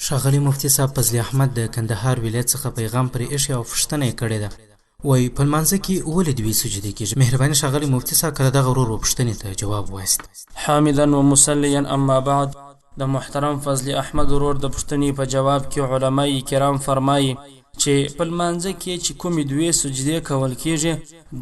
ښاغلي مفتي صاحب فضل احمد د کندهار ولایت څخه پیغام پرې ایښی او پوښتنه یې کړې ده. وایي په لمانځه کې ولې دوې سجدې کېږي؟ مهرباني ښاغلي مفتي صاحب که د دغه ورور پوښتنې ته جواب ووایاست. حامدا و مسلیا اما بعد. د محترم فضل احمد ورور د پوښتنې په جواب کې علمای کرام فرمایي چې په لمانځه کې چې کومې دوې سجدې کول کېږي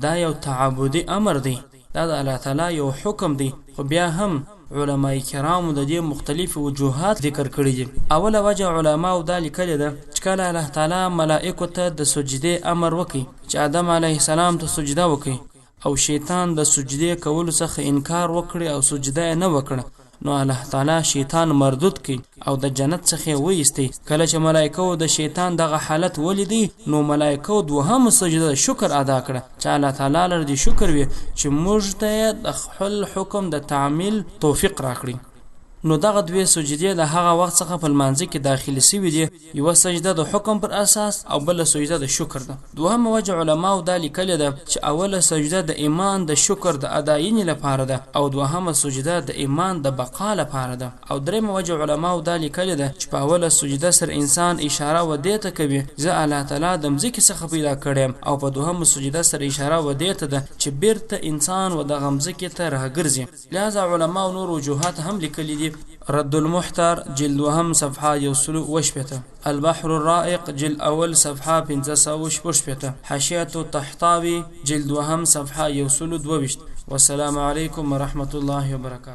دا یو تعبدي امر دی، دا د الله تعالی یو حکم دی، خو بیا هم علماء کرامو د دې مختلف وجوهات ذکر کړي دي. اوله وجه علماو دا لیکلې ده چې کله الله تعالی ملائکو ته د سجدې امر وکړي چې آدم علیه السلام ته سجده وکړي او شیطان د سجدې کولو څخه انکار وکړي او سجده نه وکړه، نو الله تعالی شیطان مردود کړي او د جنت څخه وایستی. کله چې ملائکو د شیطان دغه حالت ولیدي نو ملائکو دوهم سجده شکر ادا کړه چې الله تعالی لر دې شکر وي چې موږ ته د خپل حکم د تعمیل توفیق راکړي. نو دغه دوی سجدې د هغه وخت څخه په لمانځه کې داخلي سوي دي، یو سجده د حکم پر اساس او بل سجده د شکر ده. دوهم وجه علماو دا لیکلې ده چې اوله سجده د ایمان د شکر د اداینې لپاره ده او دوهمه سجده د ایمان د بقا لپاره ده. او دریم وجه علماو دا لیکلې ده چې په اوله سجده سره انسان اشاره و دې ته کوي زه الله تعالی د مځکې څخه پیدا کړم، او په دوهمه سجده سره اشاره و دې ته ده چې بیرته انسان و د مځکې ته راګرځي. لہذا علماو نور وجوهات هم لیکلي دي. رد المحتر جلد وهم صفحه 180، البحر الرائق جلد اول صفحه 560، حاشیه الطحطاوي جلد وهم صفحه 122. والسلام علیکم ورحمة الله وبرکاته.